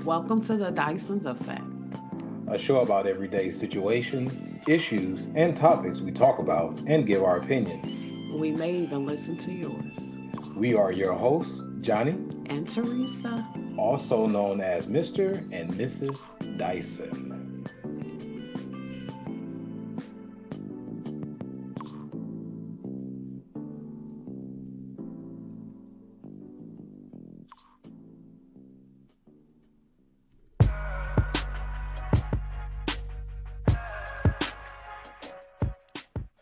Welcome to the Dyson's Effect. A show about everyday situations, issues, and topics we talk about and give our opinions. We may even listen to yours. We are your hosts, Johnny, And Theresa. also known as Mr. and Mrs. Dyson.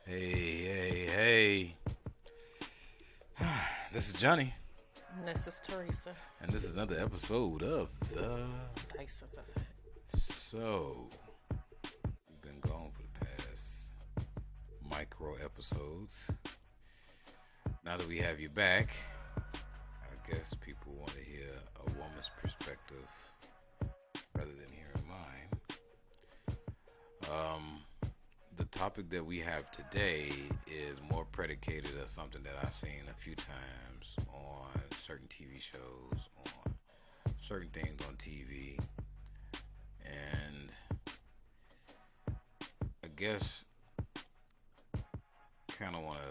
Hey. This is Johnny, And this is Theresa. and this is another episode of The Dyson's Effect. So. We've been gone for the past micro episodes. Now that we have you back, I guess people want to hear a woman's perspective rather than hearing mine. The topic that we have today is more predicated of something that I've seen a few times on certain TV shows, on certain things on TV, and I guess kind of want to,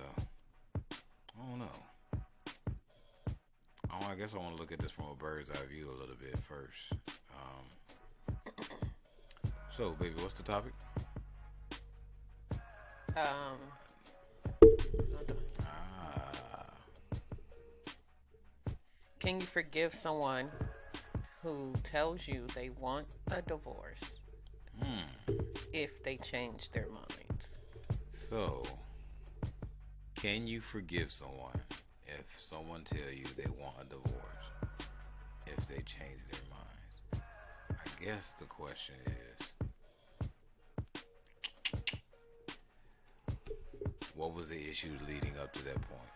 I don't know. I guess I want to look at this from a bird's eye view a little bit first. So, baby, what's the topic? Can you forgive someone who tells you they want a divorce if they change their minds? So, can you forgive someone if someone tell you they want a divorce if they change their minds? I guess the question is, what was the issues leading up to that point?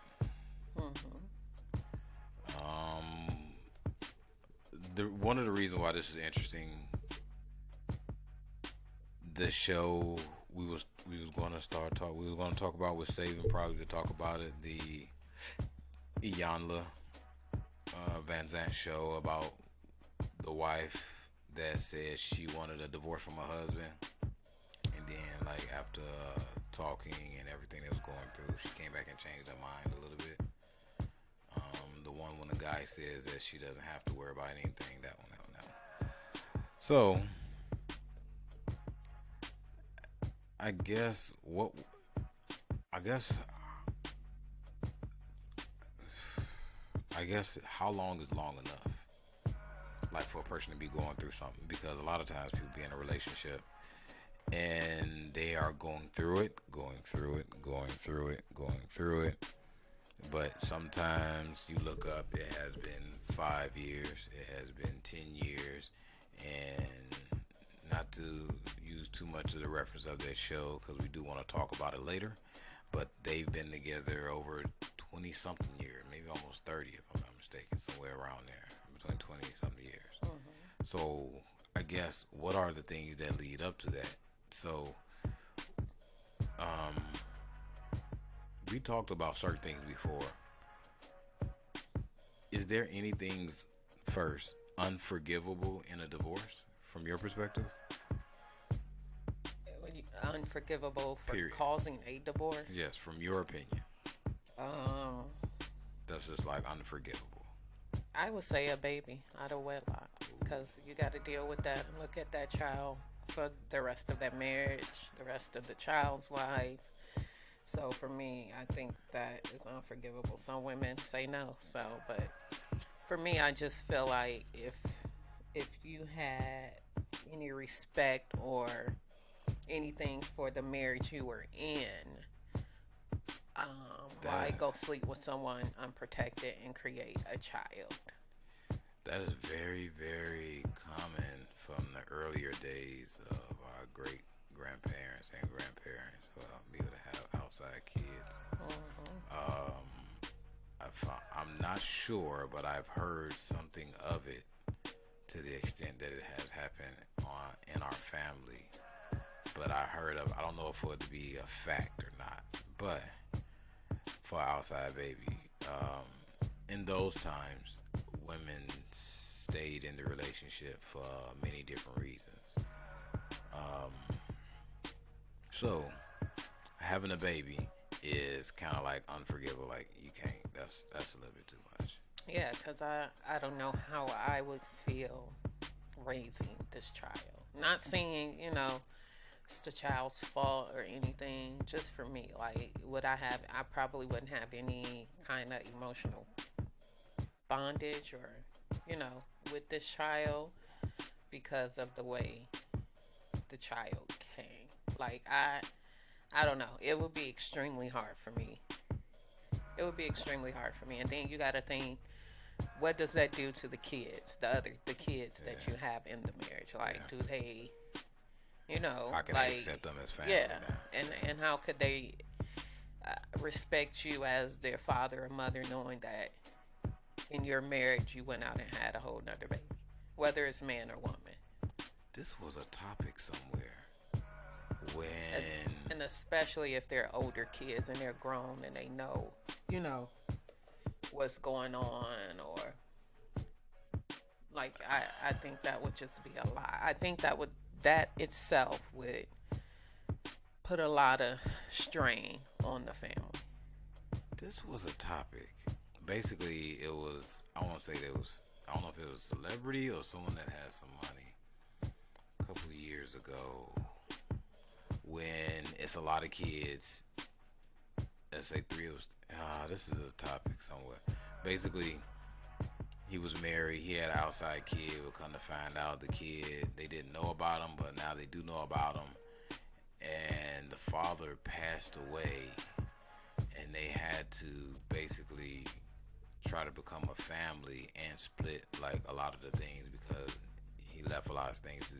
One of the reasons why this is interesting, the show we was going to talk about, was saving probably to talk about it, the Iyanla Van Zant show about the wife that said she wanted a divorce from her husband, and then like after talking and everything that was going through, she came back and changed her mind a little bit. The one when the guy says that she doesn't have to worry about anything, that one. So, I guess how long is long enough? Like for a person to be going through something, because a lot of times people be in a relationship and they are going through it, but sometimes you look up, it has been 5 years, it has been 10 years, and not to use too much of the reference of that show because we do want to talk about it later, but they've been together over 20 something years, maybe almost 30 if I'm not mistaken, somewhere around there, between 20 something years. So I guess what are the things that lead up to that? So we talked about certain things before. Is there anything first unforgivable in a divorce from your perspective? Unforgivable for Period. causing a divorce? Yes, from your opinion. That's just like unforgivable. I would say a baby out of wedlock, because you got to deal with that and look at that child for the rest of that marriage, the rest of the child's life. So for me, I think that is unforgivable. Some women say no. So, but for me, I just feel like if you had any respect or anything for the marriage you were in, why go sleep with someone unprotected and create a child? That is very, very common from the earlier days of our great grandparents and grandparents for people to have outside kids. I'm not sure, but I've heard something of it to the extent that it has happened in our family. But I don't know if it would be a fact or not, but for outside baby, in those times, women stayed succeed in the relationship for many different reasons. Um, so having a baby is kind of like unforgivable. Like you can't. That's a little bit too much. Yeah, because I don't know how I would feel raising this child. Not saying, it's the child's fault or anything, just for me. Like, I probably wouldn't have any kind of emotional bondage or, with this child because of the way the child came. Like, I don't know. It would be extremely hard for me. It would be extremely hard for me. And then you got to think, what does that do to the kids, the kids that you have in the marriage? Like, do they, how can like, they accept them as family? yeah, Now? and how could they respect you as their father or mother, knowing that in your marriage you went out and had a whole nother baby, whether it's man or woman? This was a topic somewhere when, and especially if they're older kids and they're grown and they know, what's going on, or like I think that would just be a lot. I think that itself would put a lot of strain on the family. this was a topic. Basically, it was. I want to say there was. I don't know if it was a celebrity or someone that had some money. A couple of years ago, when it's a lot of kids. Let's say three of us. This is a topic somewhere. Basically, he was married. He had an outside kid. We'll come to find out the kid, they didn't know about him, but now they do know about him. And the father passed away, and they had to basically try to become a family and split like a lot of the things because he left a lot of things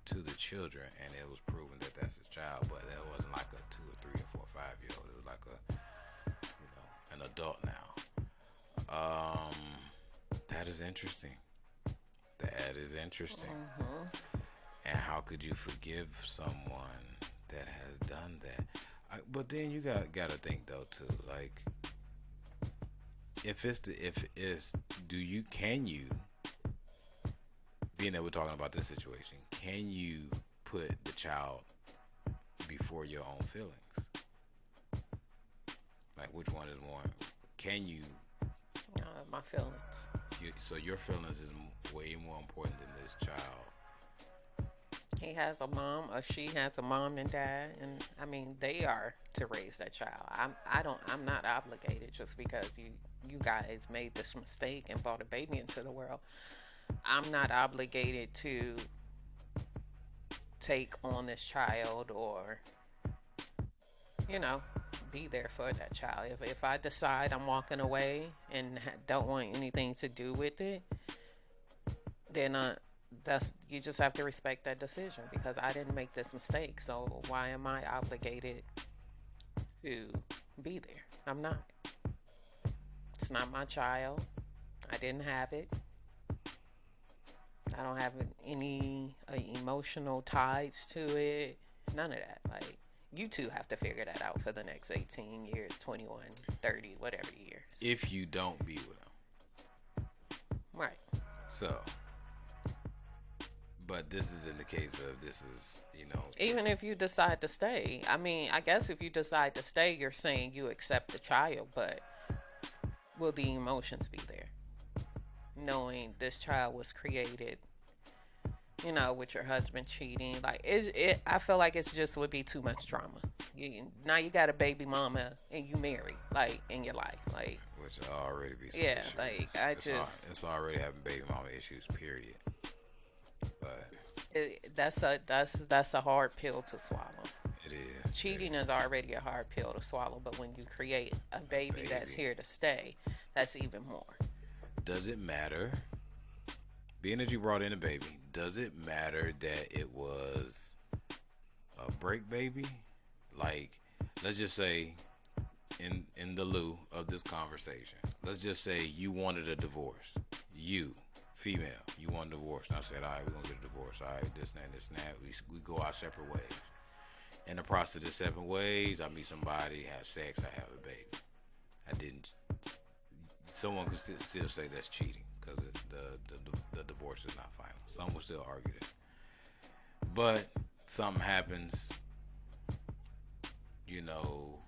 to the children, and it was proven that that's his child. But that wasn't like a 2 or 3 or 4 or 5-year-old. It was like an adult now. That is interesting. That is interesting. Mm-hmm. And how could you forgive someone that has done that? But then you gotta think though too. Like, can you? Being that we're talking about this situation, can you put the child before your own feelings? Like, which one is more? Can you? My feelings. So your feelings is way more important than this child. He has a mom, or she has a mom and dad, and I mean they are to raise that child. I'm not obligated just because you guys made this mistake and brought a baby into the world. I'm not obligated to take on this child or be there for that child. If I decide I'm walking away and don't want anything to do with it, then you just have to respect that decision because I didn't make this mistake. So why am I obligated to be there? I'm not. It's not my child. I didn't have it. I don't have any emotional ties to it. None of that. Like, you two have to figure that out for the next 18 years, 21, 30, whatever years. If you don't be with them. Right. So, but this is in the case of even if you decide to stay. I mean, I guess if you decide to stay, you're saying you accept the child, but will the emotions be there? Knowing this child was created, with your husband cheating, like I feel like it's just would be too much drama. Now you got a baby mama and you married, like, in your life, like, which already be some yeah, issues. like It's already having baby mama issues, period. But that's a hard pill to swallow. It is. Cheating is already a hard pill to swallow, but when you create a baby that's here to stay, that's even more. Does it matter? Being that you brought in a baby, does it matter that it was a break baby? Like, let's just say, in the lieu of this conversation, let's just say you wanted a divorce. You, female, you want a divorce. And I said, all right, we're going to get a divorce. All right, this and that. We go our separate ways. In the process of the separate ways, I meet somebody, have sex, I have a baby. I didn't. Someone could still say that's cheating because divorce is not final. Some will still argue that. But something happens, you know,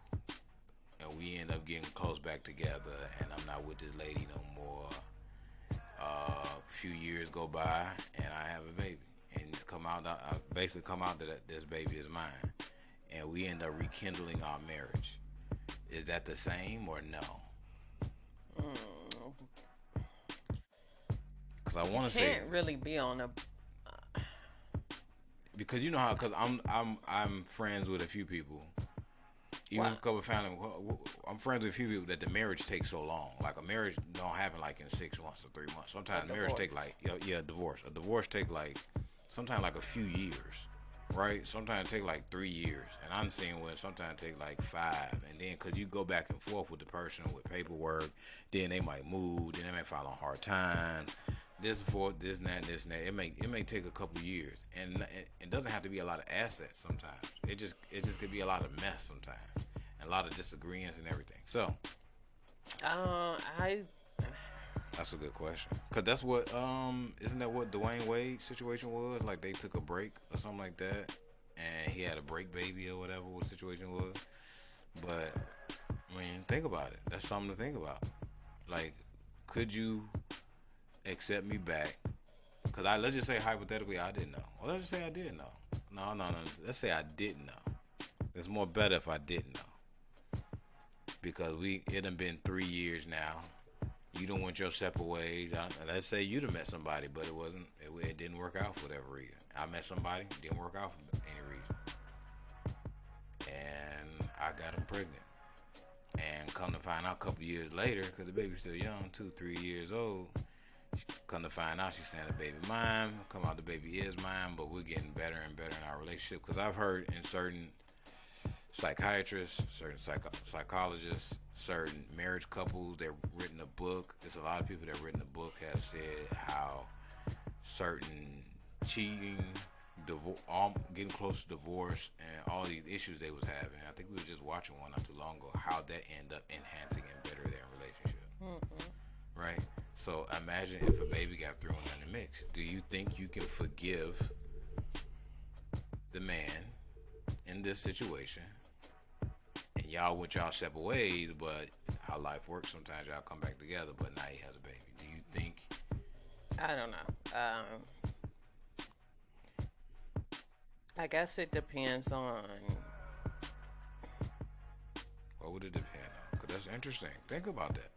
and we end up getting close back together, and I'm not with this lady no more. A few years go by, and I have a baby, and I basically come out that this baby is mine, and we end up rekindling our marriage. Is that the same or no? Because I want to say can't really be on a. Because you know how, because I'm friends with a few people, even a couple of family. I'm friends with a few people that the marriage takes so long. Like a marriage don't happen like in 6 months or 3 months. Sometimes marriage take like divorce. A divorce take like sometimes like a few years, right? Sometimes it take like 3 years, and I'm seeing where sometimes it take like 5, and then because you go back and forth with the person with paperwork, then they might move, then they might fall on hard times. This and that. It may take a couple years, and it doesn't have to be a lot of assets. Sometimes it just could be a lot of mess sometimes, and a lot of disagreements and everything. So, that's a good question, cause that's what isn't that what Dwayne Wade's situation was? Like they took a break or something like that, and he had a break baby or whatever what the situation was. But I mean, think about it. That's something to think about. Like, could you accept me back? Because let's just say hypothetically I didn't know. Well, let's just say I did know. No. Let's say I didn't know. It's more better if I didn't know. Because it done been 3 years now. You done went your separate ways. Let's say you done met somebody, but it didn't work out for whatever reason. I met somebody, didn't work out for any reason. And I got him pregnant. And come to find out a couple years later, because the baby's still young, 2-3 years old, come to find out she's saying the baby mine. Come out the baby is mine, but we're getting better and better in our relationship. Because I've heard in certain psychiatrists, certain psychologists, certain marriage couples that written a book. There's a lot of people that written a book have said how certain cheating, getting close to divorce, and all these issues they was having. I think we were just watching one not too long ago. How that ended up enhancing and better their relationship. Mm-hmm. Right. So imagine if a baby got thrown in the mix. Do you think you can forgive the man in this situation? And y'all went y'all separate ways, but how life works, sometimes y'all come back together, but now he has a baby. Do you think? I don't know. I guess it depends on. What would it depend on? Because that's interesting. Think about that.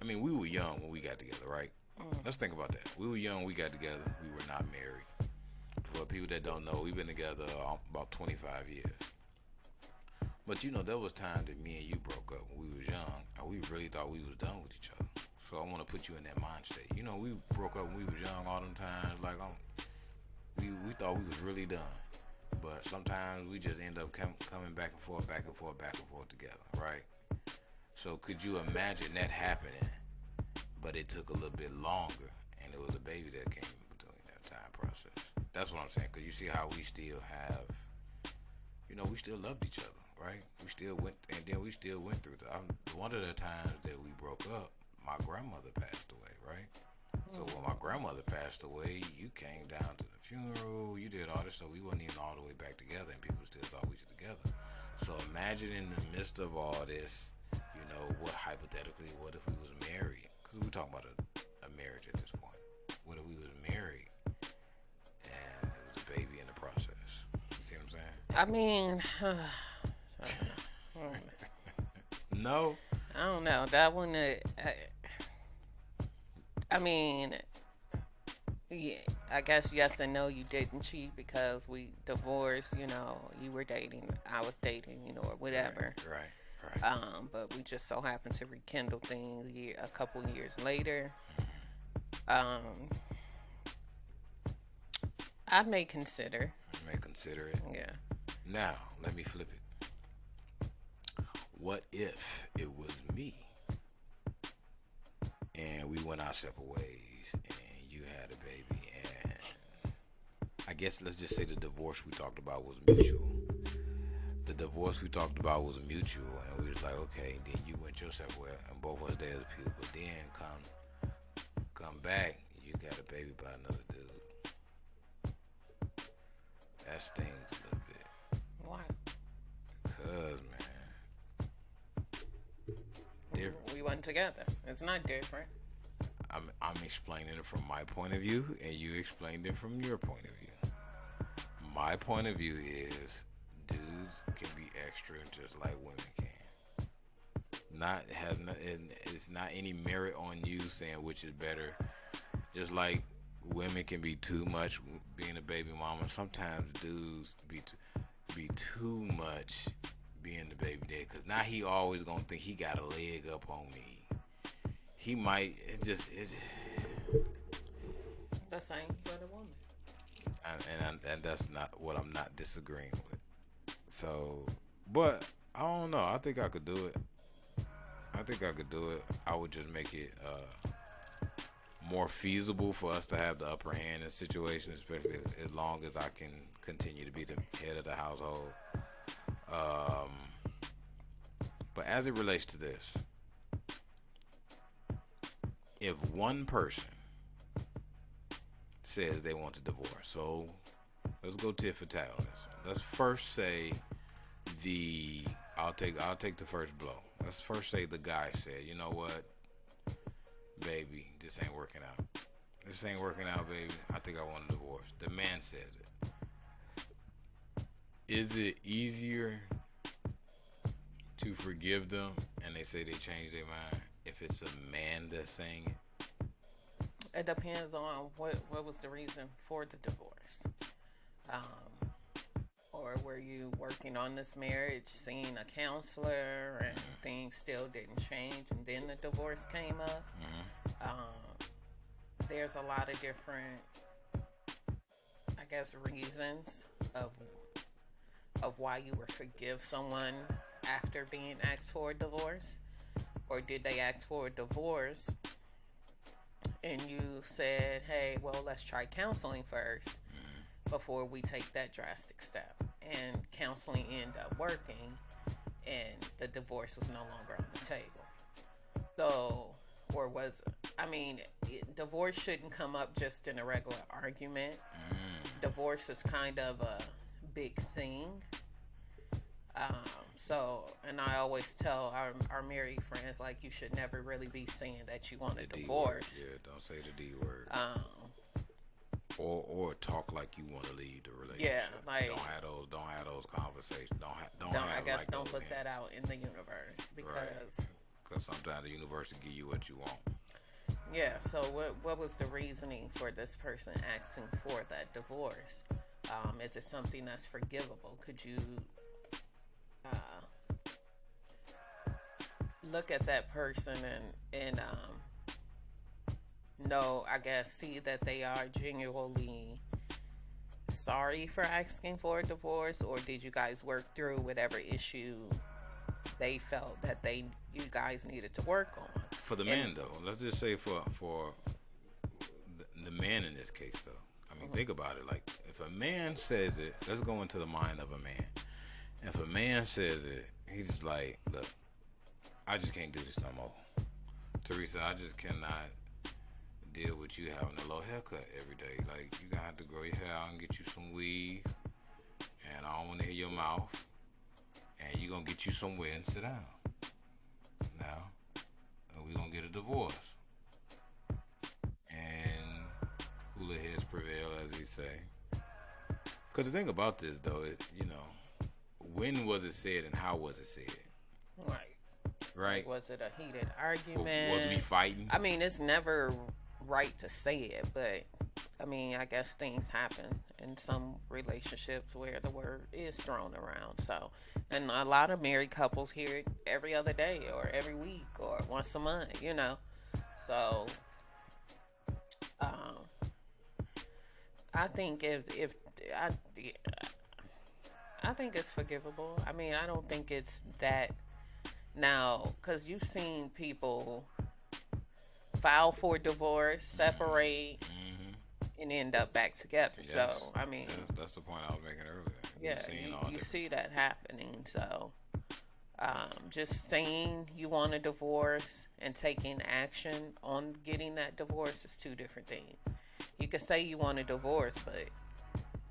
I mean, we were young when we got together, right? Let's think about that. We were young when we got together. We were not married. For people that don't know, we've been together about 25 years. But you know, there was time that me and you broke up when we was young, and we really thought we was done with each other. So I want to put you in that mind state. You know, we broke up when we was young all them times. Like, we thought we was really done. But sometimes we just end up coming back and forth together, right? So could you imagine that happening, but it took a little bit longer, and it was a baby that came in between that time process? That's what I'm saying, because you see how we still have, you know, we still loved each other, right? We still went through one of the times that we broke up, my grandmother passed away, right? So when my grandmother passed away, you came down to the funeral, you did all this, so we wasn't even all the way back together, and people still thought we were together. So imagine in the midst of all this, you know, what if we was married? Because we're talking about a marriage at this point. What if we was married and it was a baby in the process? You see what I'm saying? I mean, No. I don't know. That one, I mean, yeah, I guess yes and no, you didn't cheat because we divorced, you know, you were dating, I was dating, you know, or whatever. Right. But we just so happened to rekindle things a couple years later. I may consider. You may consider it. Yeah. Now, let me flip it. What if it was me and we went our separate ways and you had a baby, and I guess let's just say the divorce we talked about was mutual. The divorce we talked about was mutual, and we was like, okay, then you went your separate way, and both of us there as people, but then come back, baby by another dude. That stings a little bit. Why? Cause man, We went together. It's not different. I'm explaining it from my point of view, and you explained it from your point of view. My point of view is dudes can be extra just like women can. It's not any merit on you saying which is better. Just like women can be too much being a baby mama. Sometimes dudes be too much being the baby dad. Cause now he always gonna think he got a leg up on me. He might. It's The same for the woman. and that's not what I'm not disagreeing with. So, but I don't know. I think I could do it. I would just make it more feasible for us to have the upper hand in situations, especially as long as I can continue to be the head of the household. But as it relates to this, if one person says they want to divorce, so let's go tit for tat on this one. Let's first say I'll take the first blow. Let's first say the guy said, you know what, baby, this ain't working out. This ain't working out, baby. I think I want a divorce. The man says it. Is it easier to forgive them and they say they changed their mind if it's a man that's saying it? It depends on what was the reason for the divorce. Or were you working on this marriage, seeing a counselor, and things still didn't change, and then the divorce came up? There's a lot of different, I guess, reasons of why you would forgive someone after being asked for a divorce. Or did they ask for a divorce and you said, hey, well, let's try counseling first before we take that drastic step? And counseling ended up working and the divorce was no longer on the table. So, or was, divorce shouldn't come up just in a regular argument. Divorce is kind of a big thing. And I always tell our married friends, like, you should never really be saying that you want a divorce. Yeah, don't say the D word. Or talk like you want to leave the relationship. Yeah, like, don't have those conversations. Don't put that out in the universe because sometimes the universe will give you what you want. Yeah. So what was the reasoning for this person asking for that divorce? Is it something that's forgivable? Could you look at that person and see that they are genuinely sorry for asking for a divorce, or did you guys work through whatever issue they felt that you guys needed to work on? For the man, though, let's just say for the man in this case, though. Think about it. Like, if a man says it, let's go into the mind of a man. If a man says it, he's just like, look, I just can't do this no more. Theresa, I just cannot deal with you having a low haircut every day. Like, you gonna have to grow your hair out and get you some weave, and I don't want to hear your mouth, and you gonna get you somewhere and sit down. Now, we gonna get a divorce, and cooler heads prevail, as they say. Because the thing about this, though, is, when was it said and how was it said? Right. Like, was it a heated argument? Was we fighting? It's never right to say it, but I guess things happen in some relationships where the word is thrown around. So, and a lot of married couples hear it every other day or every week or once a month, So, I think I think it's forgivable. I don't think it's that now, because you've seen people file for divorce, separate, and end up back together. Yes. So, that's the point I was making earlier. Yeah, you see that happening. So, just saying you want a divorce and taking action on getting that divorce is two different things. You could say you want a divorce, but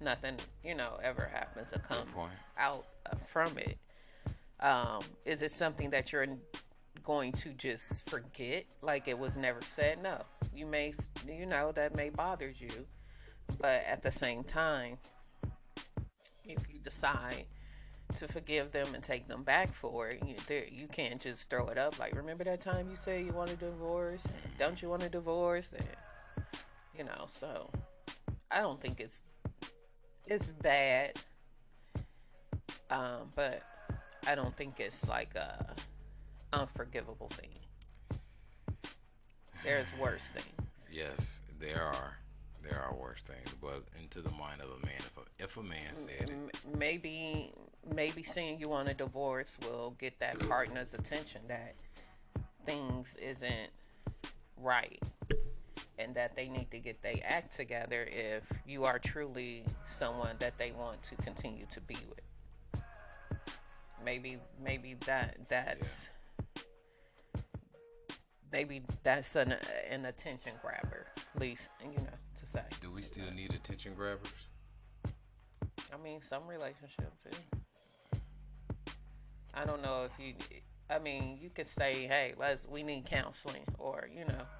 nothing, ever happens to come out from it. Is it something that you're going to just forget like it was never said? No. You may, that may bother you, but at the same time, if you decide to forgive them and take them back for it, you can't just throw it up like, remember that time you said you want a divorce? Don't you want a divorce? And, so I don't think it's bad, but I don't think it's like a unforgivable thing. There's worse things. Yes, there are worse things, but into the mind of a man, if a man said it, maybe saying you want a divorce will get that partner's attention that things isn't right and that they need to get their act together if you are truly someone that they want to continue to be with. Maybe that's maybe that's an attention grabber, at least, to say. Do we still need attention grabbers? I mean, some relationships do. I don't know if you could say, hey, we need counseling, or,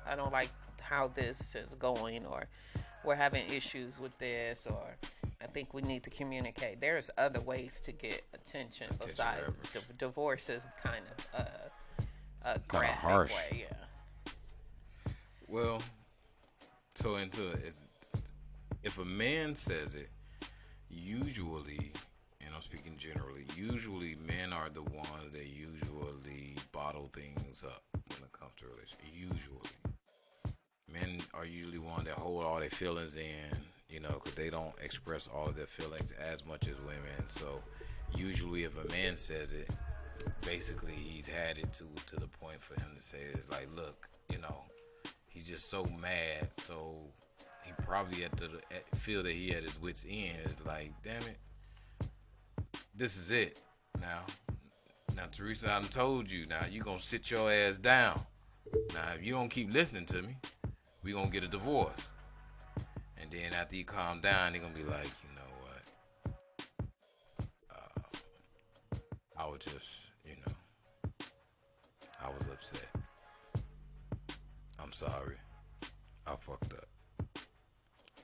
I don't like how this is going, or we're having issues with this, or I think we need to communicate. There's other ways to get attention besides divorce is kind of a graphic harsh way, yeah. Well, so if a man says it, usually, and I'm speaking generally, usually men are the ones that usually bottle things up when it comes to relationships. Usually. Men are usually one that hold all their feelings in, because they don't express all of their feelings as much as women. So usually if a man says it, basically he's had it to the point for him to say it's like, look, he's just so mad, so he probably feel that he at his wit's end. It's like, damn it, this is it. Now Theresa, I done told you, now you gonna sit your ass down. Now if you don't keep listening to me, we gonna get a divorce. And then after you calm down, they gonna be like, you know what? I was just, I was upset. I'm sorry. I fucked up.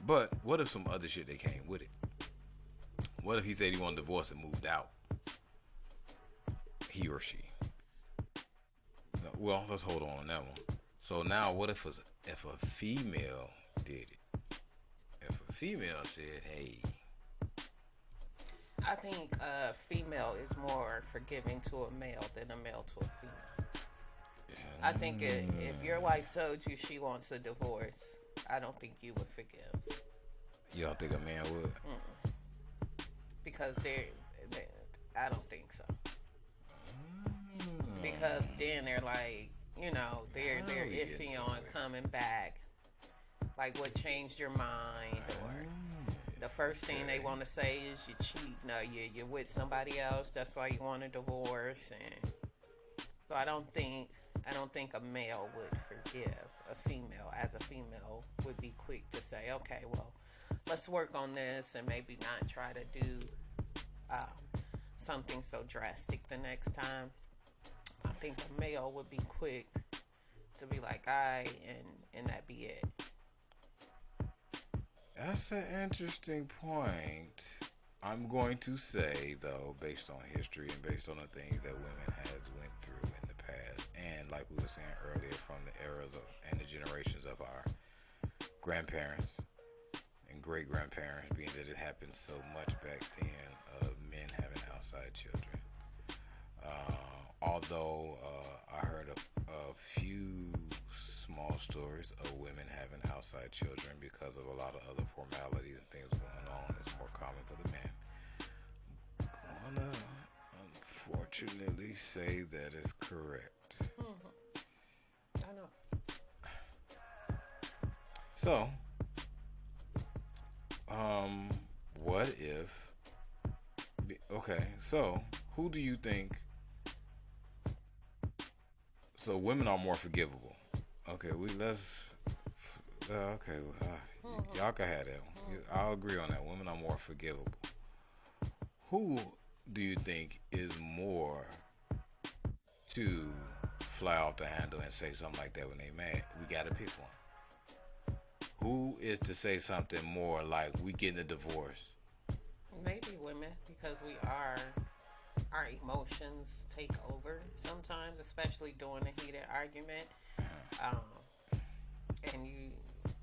But what if some other shit that came with it? What if he said he wanted a divorce and moved out? He or she. Well, let's hold on that one. So now what if a female did it? If a female said, hey. I think a female is more forgiving to a male than a male to a female. I think if your wife told you she wants a divorce, I don't think you would forgive. You don't think a man would? Mm-mm. Because I don't think so. Because then they're like, they're iffy on coming back. Like, what changed your mind? Or the first thing they want to say is you cheat. No, you're with somebody else. That's why you want a divorce. And so I don't think a male would forgive a female, as a female would be quick to say, okay, well, let's work on this and maybe not try to do something so drastic the next time. I think a male would be quick to be like, all right, and that be it. That's an interesting point. I'm going to say, though, based on history and based on the things that women have went through in the past, and like we were saying earlier, from the eras of and the generations of our grandparents and great-grandparents, being that it happened so much back then of men having outside children. Although I heard a few small stories of women having outside children because of a lot of other formalities and things going on. It's more common for the men. I'm gonna unfortunately say that is correct. Mm-hmm. I know. So, what if? Okay, so who do you think? So women are more forgivable. Okay, let's Okay, y'all can have that one. I'll agree on that. Women are more forgivable. Who do you think is more to fly off the handle and say something like that when they mad? We gotta pick one. Who is to say something more like we getting a divorce? Maybe women, because our emotions take over sometimes, especially during a heated argument. Um, and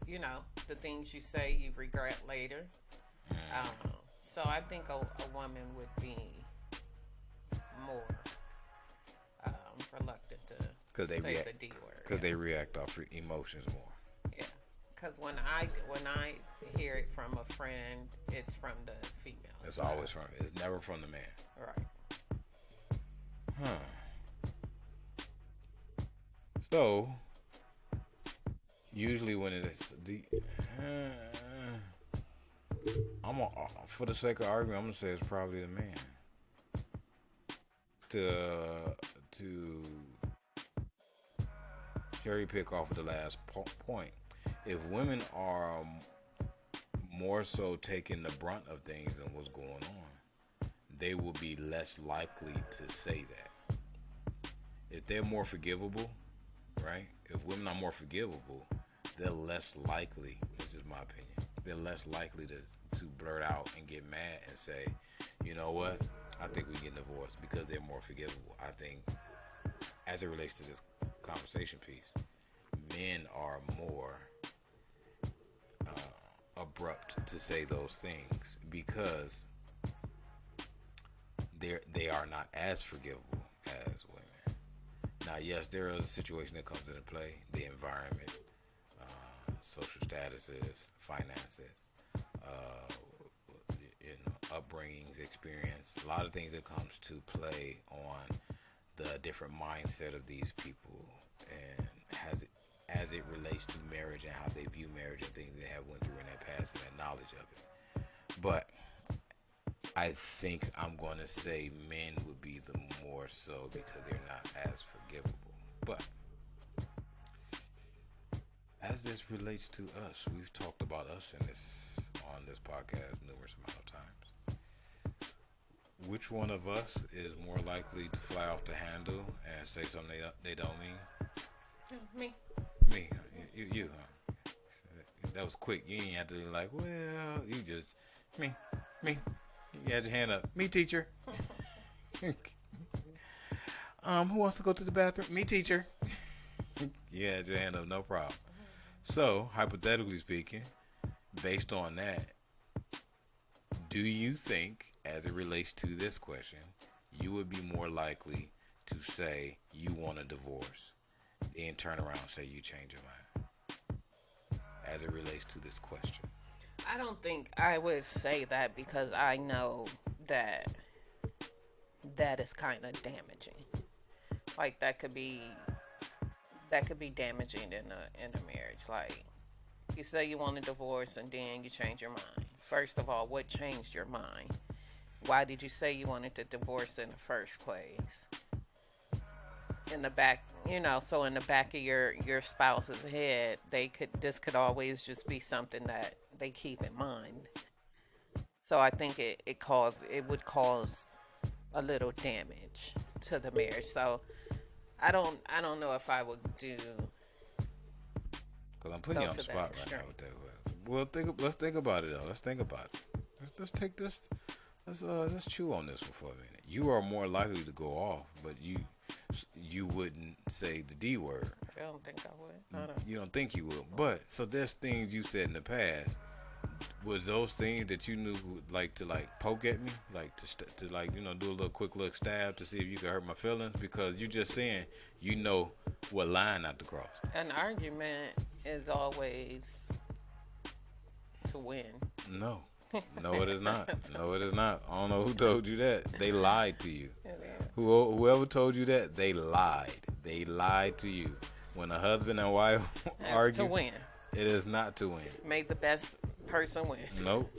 you know, the things you say you regret later. So I think a woman would be more reluctant to say the D word. Because they react off emotions more. Yeah, because when I hear it from a friend, it's from the female. It's always from. It's never from the man. Right. Huh. So usually when it's for the sake of argument, I'm gonna say it's probably the man. To cherry pick off of the last point, if women are more so taking the brunt of things and what's going on, they will be less likely to say that. If they're more forgivable, right? If women are more forgivable, they're less likely, this is my opinion, they're less likely to blurt out and get mad and say, you know what, I think we get divorced, because they're more forgivable. I think as it relates to this conversation piece, men are more abrupt to say those things because they are not as forgivable as women. Now, yes, there is a situation that comes into play: the environment, social statuses, finances, upbringings, experience, a lot of things that comes to play on the different mindset of these people, and as it relates to marriage and how they view marriage and things they have went through in their past and that knowledge of it. But I think I'm going to say men would be the more so because they're not as forgivable. But as this relates to us, we've talked about us on this podcast numerous amount of times. Which one of us is more likely to fly off the handle and say something they don't mean? Me. Me. You, huh? That was quick. You didn't have to be like, well, you just, me. You had your hand up. Me, teacher. Who wants to go to the bathroom? Me, teacher. You had your hand up, no problem. So, hypothetically speaking, based on that, do you think, as it relates to this question, you would be more likely to say you want a divorce and turn around and say you change your mind, as it relates to this question? I don't think I would say that, because I know that is kind of damaging. Like that could be damaging in a marriage. Like, you say you want a divorce and then you change your mind. First of all, what changed your mind? Why did you say you wanted to divorce in the first place? In the back, so in the back of your spouse's head, this could always just be something that they keep in mind. So I think it would cause a little damage to the marriage. So I don't know if I would do. Because I'm putting you on the spot right now with that. Well, let's think about it though. Let's think about it. Let's take this. Let's chew on this one for a minute. You are more likely to go off, but you wouldn't say the D word. I don't think I would. You don't think you would, but so there's things you said in the past. Was those things that you knew would like to poke at me, like to do a little quick look stab to see if you could hurt my feelings? Because you just saying what line not to cross. An argument is always to win. No, it is not. No, it is not. I don't know who told you that. They lied to you. It is. Whoever told you that, they lied. They lied to you. When a husband and wife argue, to win. It is not to win. Make the best person win. Nope.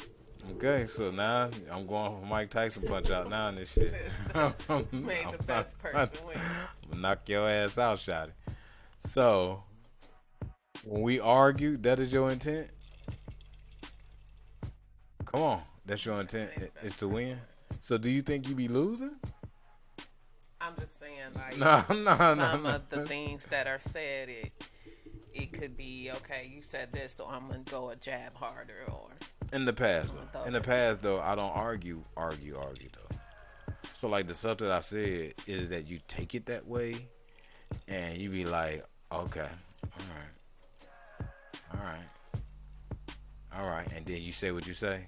Okay, so now I'm going for Mike Tyson punch out now in this shit. Made the best person win. I'm gonna knock your ass out, shawty. So When we argue, that is your intent. Come on, that's your intent is to win. So do you think you be losing? I'm just saying, like, No, some no. of the things that are said, it could be, okay, you said this, so I'm going to go a jab harder, or... In the past though, I don't argue though. So like the stuff that I said is that you take it that way, and you be like, okay, all right, and then you say what you say.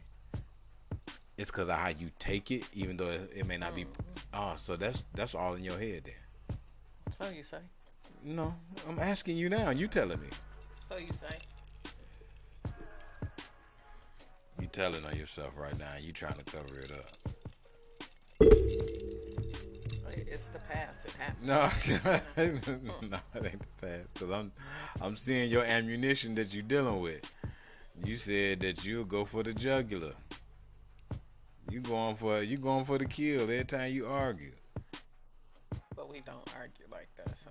It's because of how you take it, even though it may not be. Oh, so that's all in your head then. So you say. No, I'm asking you now. You telling me. So you say. You telling on yourself right now. You trying to cover it up. It's the past. It happened. No, it ain't the past. Cause I'm seeing your ammunition that you dealing with. You said that you'll go for the jugular. You going for the kill every time you argue. But we don't argue like that, so.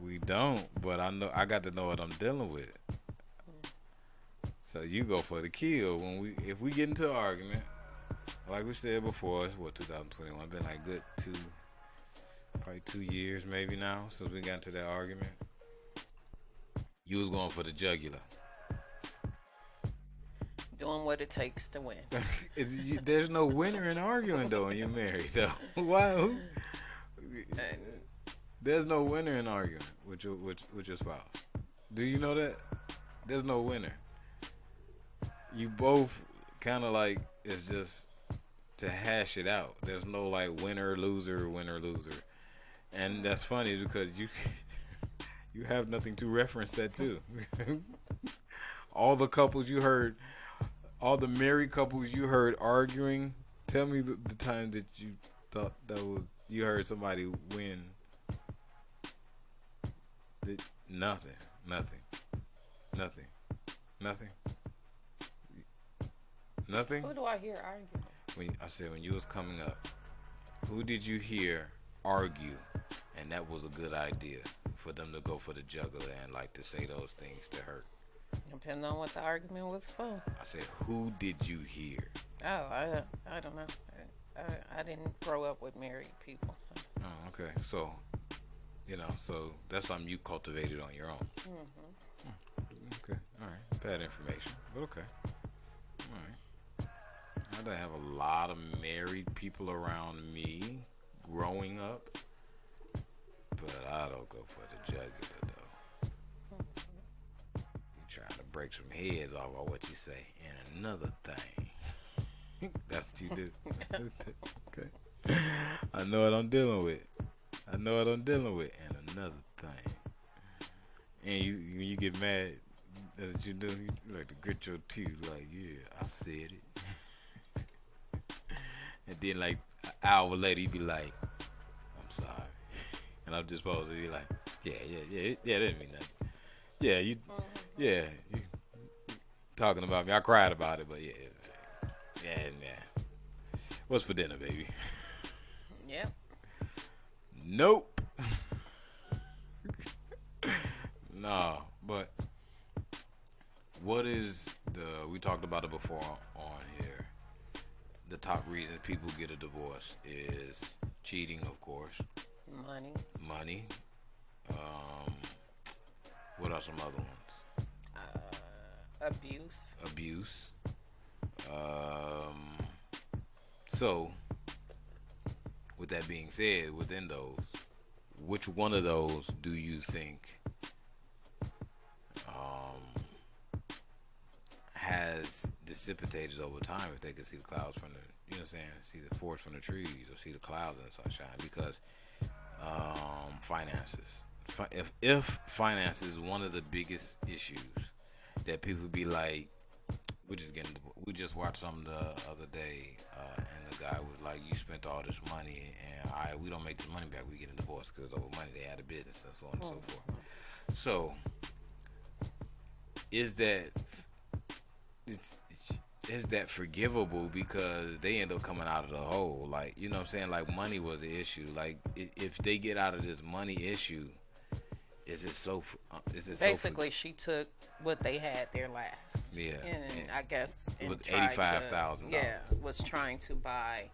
We don't, but I got to know what I'm dealing with. So you go for the kill if we get into an argument, like we said before, it's 2021, been like good probably 2 years maybe now since we got into that argument. You was going for the jugular. Doing what it takes to win. There's no winner in arguing though when you're married though. Why? There's no winner in arguing with your spouse. Do you know that? There's no winner. You both kind of like, it's just to hash it out. There's no like winner loser. And that's funny because you have nothing to reference that to. All the couples you heard, all the married couples you heard arguing, tell me the time that you thought you heard somebody win. Nothing. Who do I hear arguing? When you was coming up, who did you hear argue, and that was a good idea for them to go for the jugular and like to say those things to hurt? Depending on what the argument was for. I said, who did you hear? Oh, I don't know. I didn't grow up with married people. Oh, okay. So, so that's something you cultivated on your own. Mm-hmm. Okay. All right. Bad information, but okay. All right. I didn't have a lot of married people around me growing up, but I don't go for the jugular though. You trying to break some heads off of what you say. And another thing, that's what you do. Okay. I know what I'm dealing with. And another thing. And when you get mad, that's what you do. You like to grit your teeth, like, yeah, I said it. And then, like, an hour later, you be like, I'm sorry. And I'm just supposed to be like, yeah, that didn't mean nothing. Yeah, you talking about me. I cried about it, but yeah. What's for dinner, baby? Yep. Nope. No, but what is we talked about it before on here. The top reason people get a divorce is cheating, of course. Money. What are some other ones? Abuse. So, with that being said, within those, which one of those do you think has dissipated over time if they can see the clouds from see the forest from the trees or see the clouds in the sunshine? Because finances. If finances is one of the biggest issues that people be like, we just watched some the other day, and the guy was like, you spent all this money and we don't make the money back, we get a divorce because over money they had a business and so on and so forth. So is that forgivable because they end up coming out of the hole? Like, you know what I'm saying? Like, money was the issue. Like, if they get out of this money issue, Is it so? Basically, she took what they had there last. Yeah. And I guess it was $85,000. Yeah, was trying to buy.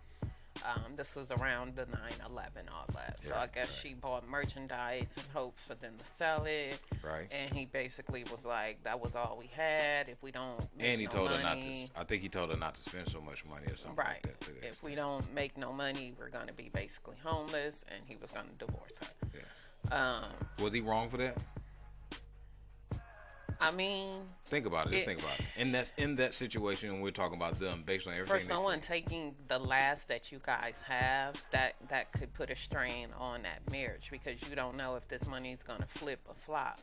This was around the 9/11, all that. So I guess she bought merchandise in hopes for them to sell it. Right. And he basically was like, "That was all we had. If we don't make and he told money, her not to. I think he told her not to spend so much money or something like that. If we don't make no money, we're gonna be basically homeless." And he was gonna divorce her. Yes. Was he wrong for that? I mean, think about it. Just think about it. In that situation, when we're talking about them, based on everything. For someone taking the last that you guys have, that could put a strain on that marriage, because you don't know if this money is gonna flip or flop.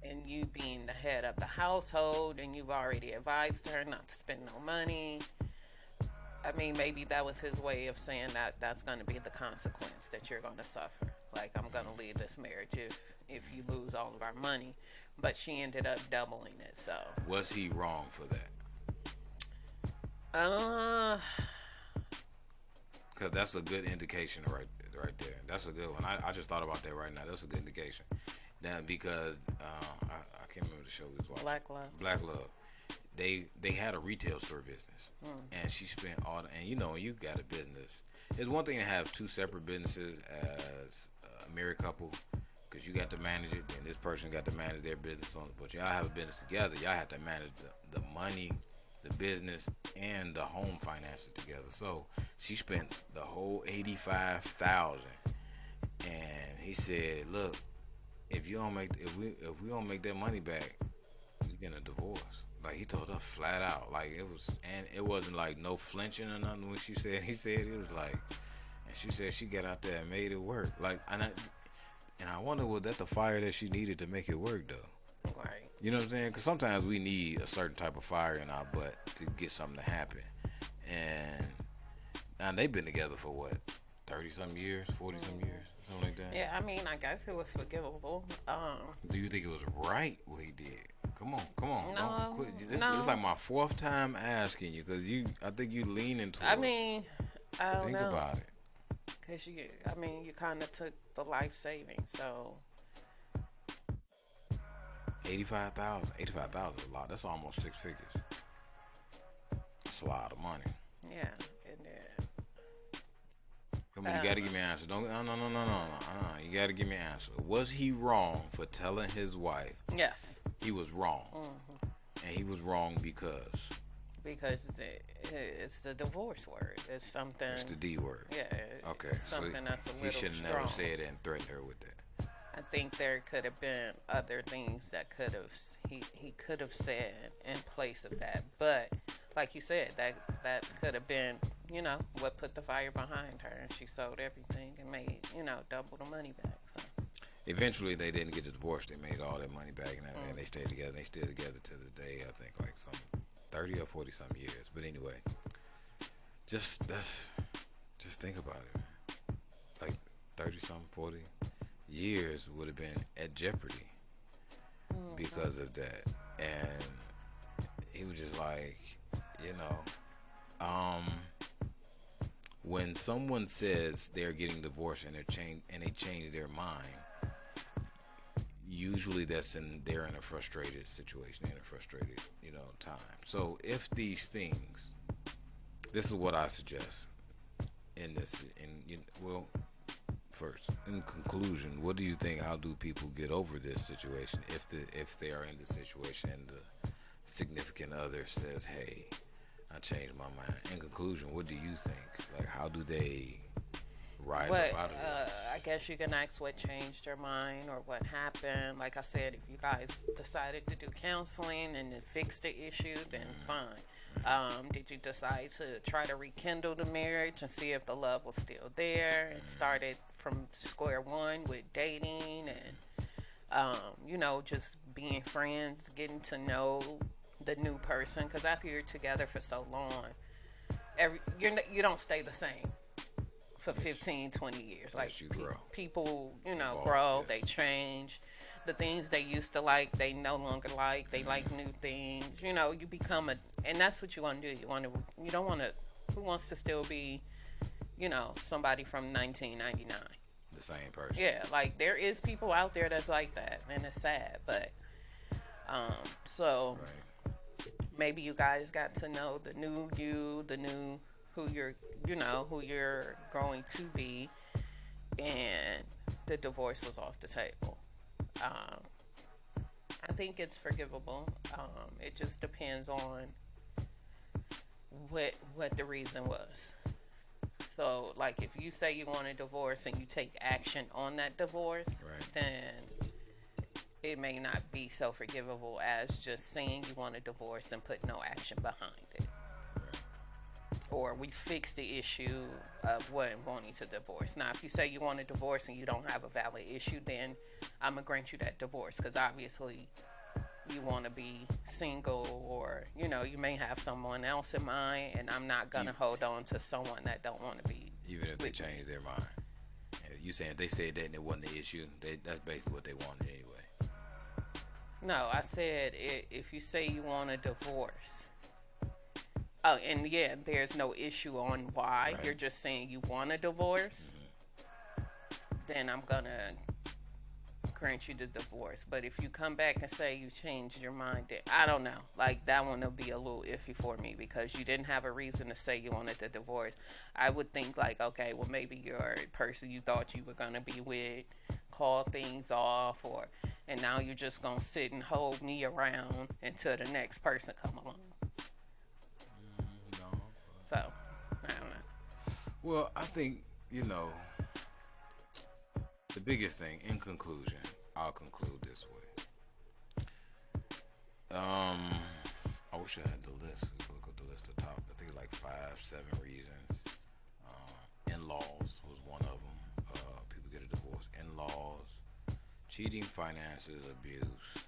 And you being the head of the household, and you've already advised her not to spend no money. I mean, maybe that was his way of saying that that's going to be the consequence that you're going to suffer. Like, I'm going to leave this marriage if you lose all of our money. But she ended up doubling it, so. Was he wrong for that? Because that's a good indication right there. That's a good one. I just thought about that right now. That's a good indication. Now, because I can't remember the show we was watching. Black Love. They had a retail store business, and she spent all and you got a business. It's one thing to have two separate businesses as a married couple, because you got to manage it, and this person got to manage their business on it. But y'all have a business together. Y'all have to manage the money, the business, and the home finances together. So she spent the whole $85,000, and he said, "Look, if we don't make that money back, we get a divorce." Like, he told her flat out. Like, it wasn't like no flinching or nothing when she said. He said it was like, and she said she got out there and made it work. Like, and I wonder, was that the fire that she needed to make it work though? Right. You know what I'm saying? Because sometimes we need a certain type of fire in our butt to get something to happen. And now they've been together for what, 30-some years, 40-some years, something like that. Yeah, I mean, I guess it was forgivable. Do you think it was right what he did? Come on. No, Don't quit. It's like my fourth time asking you, because I think you leaning towards. I mean, I don't know. Think about it. Because you kind of took the life savings, so. $85,000 is a lot. That's almost six figures. That's a lot of money. Yeah, and then. Come on, you gotta give me an answer. No. You gotta give me an answer. Was he wrong for telling his wife? Yes. He was wrong. Mm-hmm. And he was wrong because? Because it's the divorce word. It's something. It's the D word. Yeah. Okay. Something so that's a little he should have never strong. said it and threatened her with that. I think there could have been other things that he could have said in place of that. But like you said, that could have been, what put the fire behind her, and she sold everything and made, double the money back. So. Eventually, they didn't get the divorce. They made all their money back, and they stayed together. They stayed together to the day, I think, like some 30 or 40 some years. But anyway, just think about it, man. Like 30 some 40 years would have been at jeopardy because of that. And he was just like, when someone says they're getting divorced and they change their mind, usually they're in a frustrated situation, in a frustrated, time. So if these things, this is what I suggest first, in conclusion, what do you think? How do people get over this situation if they are in this situation and the significant other says, "Hey, I changed my mind"? In conclusion, what do you think? Like, how do they rise up out of it? I guess you can ask what changed your mind or what happened. Like I said, if you guys decided to do counseling and then fix the issue, then fine. Did you decide to try to rekindle the marriage and see if the love was still there, and started from square one with dating and, just being friends, getting to know the new person? Because after you're together for so long, you don't stay the same for 15, 20 years. Like, you grow. People, Evolve, grow, yes. They change. The things they used to like, they no longer like. They like new things. You become and that's what you want to do. You don't want to, who wants to still be, somebody from 1999? the same person. Yeah, like there is people out there that's like that, and it's sad. But so Right. maybe you guys got to know the new you, the new who you're, who you're growing to be, and the divorce was off the table. Um, I think it's forgivable. It just depends on what the reason was. So, like, if you say you want a divorce and you take action on that divorce, Right. then it may not be so forgivable as just saying you want a divorce and put no action behind it. Right. Or we fix the issue of wanting to divorce. Now, if you say you want a divorce and you don't have a valid issue, then I'm going to grant you that divorce, because obviously you want to be single, or you may have someone else in mind, and I'm not going to hold on to someone that don't want to be. Even if they change their mind. You saying if they said that and it wasn't the issue, that's basically what they wanted anyway. No, I said if you say you want a divorce. Oh, and yeah, there's no issue on why. Right. You're just saying you want a divorce. Then I'm going to grant you the divorce. But if you come back and say you changed your mind, then I don't know. Like, that one will be a little iffy for me, because you didn't have a reason to say you wanted the divorce. I would think like, okay, well, maybe your person you thought you were going to be with called things off, and now you're just going to sit and hold me around until the next person come along. No. So, I don't know. Well, I think, the biggest thing, in conclusion, I'll conclude this way. I wish I had the list. Look at the list at the top. I think like 5-7 reasons. In-laws was one of them. People get a divorce. In-laws, cheating, finances, abuse,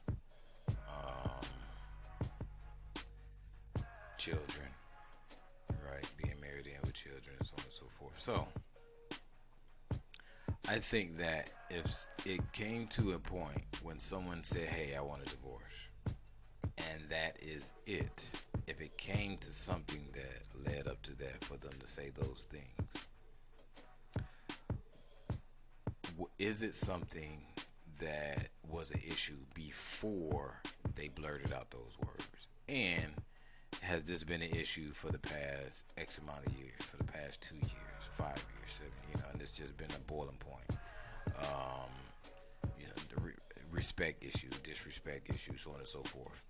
children, right? Being married in with children, and so on and so forth. So, I think that if it came to a point when someone said, hey, I want a divorce, and that is it, if it came to something that led up to that for them to say those things, is it something that was an issue before they blurted out those words? And has this been an issue for the past X amount of years, for the past 2 years, 5 years, 7, and it's just been a boiling point. The respect issue, disrespect issue, so on and so forth.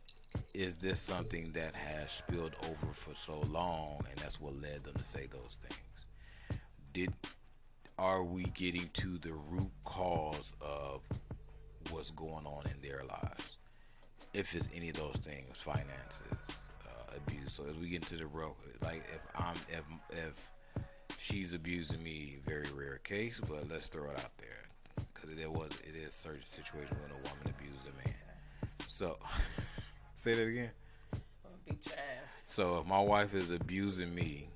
Is this something that has spilled over for so long, and that's what led them to say those things? Are we getting to the root cause of what's going on in their lives? If it's any of those things, finances, abuse. So as we get into the road, like if she's abusing me, very rare case, but let's throw it out there, because it is certain situation when a woman abuses a man. So say that again. Beat your ass. So if my wife is abusing me,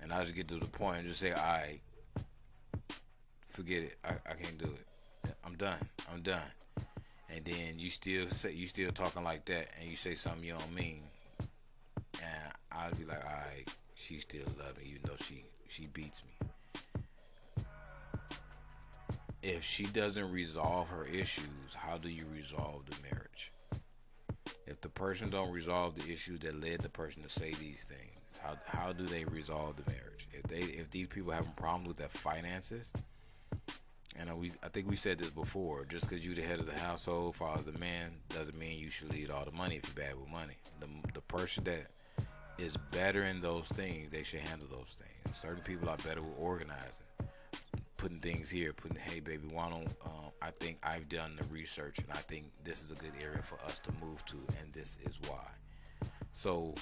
and I just get to the point and just say, all right, forget it, I can't do it, I'm done, and then you still talking like that, and you say something you don't mean, and I'll be like, all right, she still love me even though she beats me. If she doesn't resolve her issues, how do you resolve the marriage? If the person don't resolve the issues that led the person to say these things, how do they resolve the marriage? If these people having problems with their finances, and I think we said this before, just because you the head of the household, far as the man, doesn't mean you should lead all the money if you're bad with money. The person that is better in those things, they should handle those things. Certain people are better with organizing, putting things here, hey baby, why don't I think I've done the research, and I think this is a good area for us to move to, and this is why. So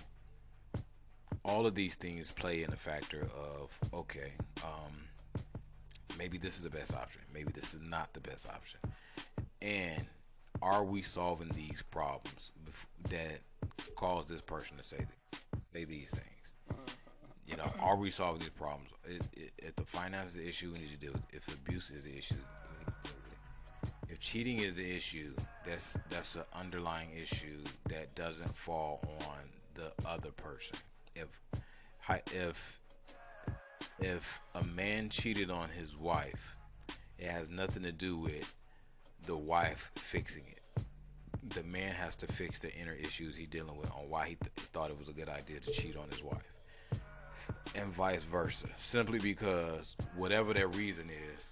all of these things play in the factor of, okay, maybe this is the best option, maybe this is not the best option, and are we solving these problems that cause this person to say these things? Are we solving these problems? If the finance is the issue, we need to deal with it. If abuse is the issue, we need to deal with it. If cheating is the issue, that's an underlying issue that doesn't fall on the other person. If a man cheated on his wife, It has nothing to do with the wife fixing it. The man has to fix the inner issues he's dealing with on why he thought it was a good idea to cheat on his wife, and vice versa. Simply because whatever that reason is,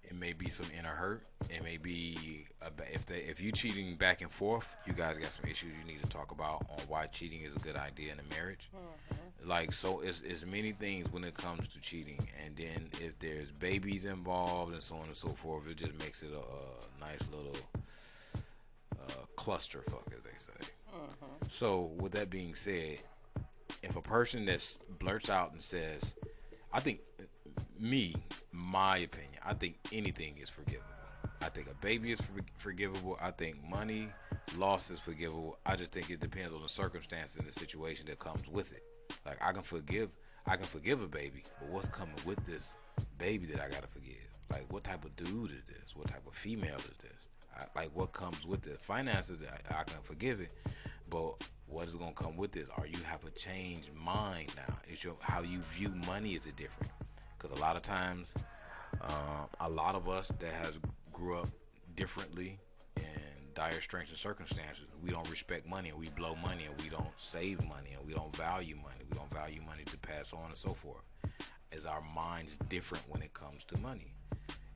it may be some inner hurt. It may be if you cheating back and forth, you guys got some issues you need to talk about on why cheating is a good idea in a marriage. Like, so it's many things when it comes to cheating, and then if there's babies involved and so on and so forth, it just makes it a nice little clusterfuck, as they say. So with that being said, if a person that blurts out and says, I think my opinion, I think anything is forgivable. I think a baby is forgivable. I think money loss is forgivable. I just think it depends on the circumstance and the situation that comes with it. Like, I can forgive a baby, but what's coming with this baby that I gotta forgive? Like, what type of dude is this? What type of female is this? Like, what comes with it? Finances, I can forgive it, but what is gonna come with this? Or you have a changed mind now? Is how you view money, is it different? Because a lot of times, a lot of us that has grew up differently in dire straits and circumstances, we don't respect money, and we blow money, and we don't save money, and we don't value money. We don't value money to pass on and so forth. Is our minds different when it comes to money?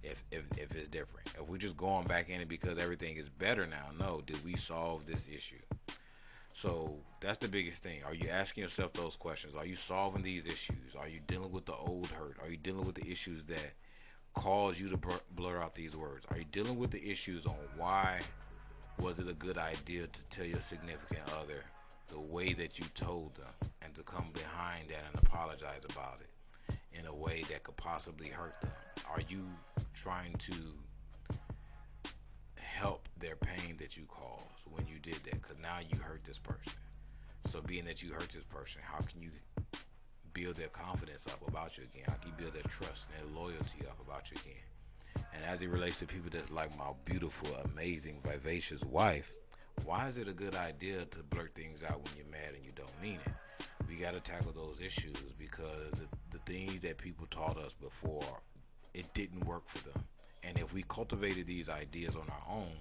If it's different, if we're just going back in it because everything is better now, no. Did we solve this issue? So that's the biggest thing. Are you asking yourself those questions? Are you solving these issues? Are you dealing with the old hurt? Are you dealing with the issues that cause you to blur out these words? Are you dealing with the issues on why was it a good idea to tell your significant other the way that you told them, and to come behind that and apologize about it in a way that could possibly hurt them? Are you trying to help their pain that you caused when you did that? Because now you hurt this person. So being that you hurt this person, how can you build their confidence up about you again? How can you build their trust and their loyalty up about you again? And as it relates to people that's like my beautiful, amazing, vivacious wife, why is it a good idea to blurt things out when you're mad and you don't mean it? We got to tackle those issues, because the things that people taught us before, it didn't work for them. And if we cultivated these ideas on our own,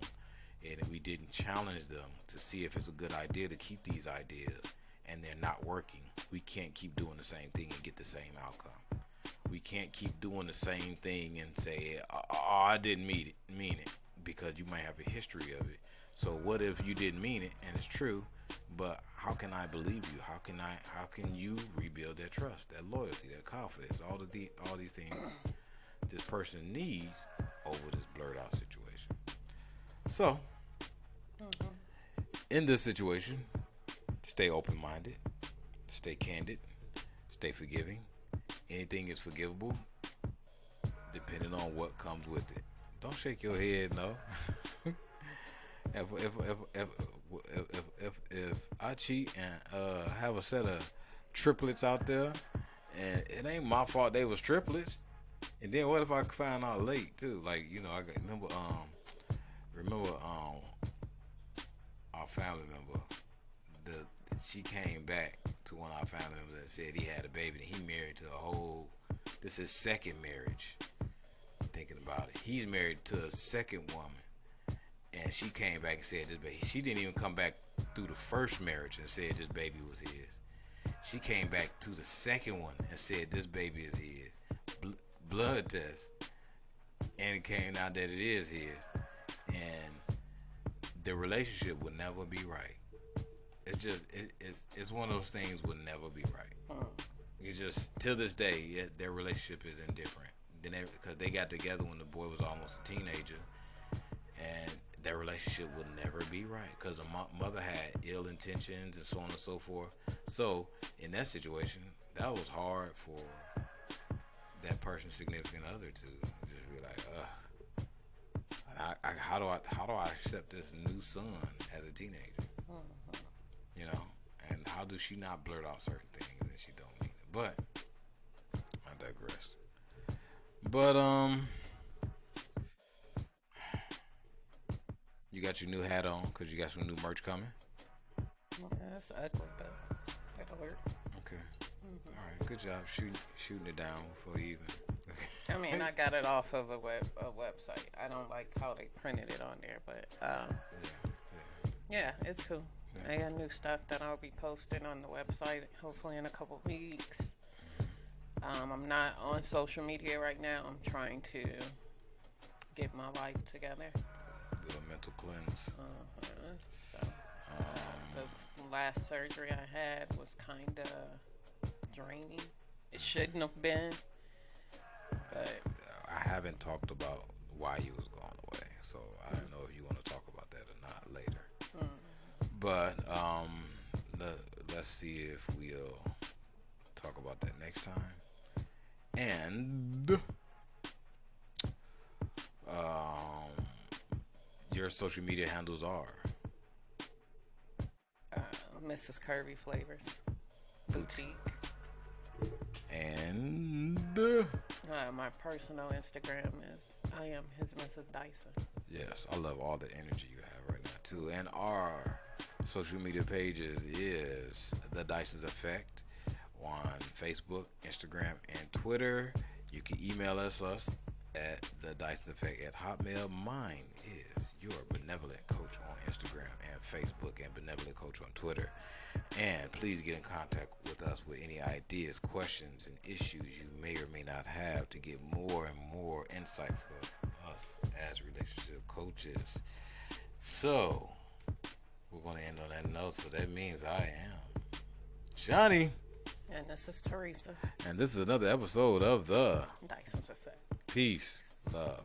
and if we didn't challenge them to see if it's a good idea to keep these ideas, and they're not working, we can't keep doing the same thing and get the same outcome. We can't keep doing the same thing and say, oh, I didn't mean it, because you might have a history of it. So what if you didn't mean it and it's true, but how can I believe you? How can you rebuild that trust, that loyalty, that confidence, all these things this person needs over this blurred out situation? So, in this situation, stay open-minded, stay candid, stay forgiving. Anything is forgivable, depending on what comes with it. Don't shake your head, no. If I cheat and have a set of triplets out there, and it ain't my fault they was triplets, and then what if I find out late too? Like, you know, I remember our family member, she came back to one of our family members and said he had a baby, and he married to this is his second marriage. Thinking about it, he's married to a second woman, and she came back and said this baby. She didn't even come back through the first marriage and said this baby was his. She came back to the second one and said this baby is his. Blood test, and it came out that it is his, and the relationship would never be right. It's one of those things would never be right. It's just, till this day, their relationship is indifferent. Then because they got together when the boy was almost a teenager, and their relationship would never be right because the mother had ill intentions and so on and so forth. So in that situation, that was hard for that person's significant other to just be like, how do I accept this new son as a teenager? You know, and how do she not blurt out certain things and she don't mean it? But I digress. But you got your new hat on because you got some new merch coming. Well, that's ugly, but that'll work. Okay. All right, good job shooting it down before you even. I mean, I got it off of a website. I don't like how they printed it on there, but yeah, it's cool. I got new stuff that I'll be posting on the website hopefully in a couple weeks. I'm not on social media right now. I'm trying to get my life together. Do a mental cleanse. So the last surgery I had was kind of draining. It shouldn't have been, but I haven't talked about why you was going away, so I don't know if you want to talk about that or not later. But let's see if we'll talk about that next time. And your social media handles are Mrs. Curvy Flavors Boutique. And My personal Instagram is I am his Mrs. Dyson. yes, I love all the energy you have right now too. And our social media pages is The Dyson's Effect on Facebook, Instagram, and Twitter. You can email us at The Dyson's Effect at Hotmail. Mine is Your Benevolent Coach on Instagram and Facebook, and Benevolent Coach on Twitter. And please get in contact with us with any ideas, questions, and issues you may or may not have to get more and more insight for us as relationship coaches. So, we're going to end on that note. So that means I am Johnny. And this is Theresa. And this is another episode of The Dyson's Effect. Peace, love,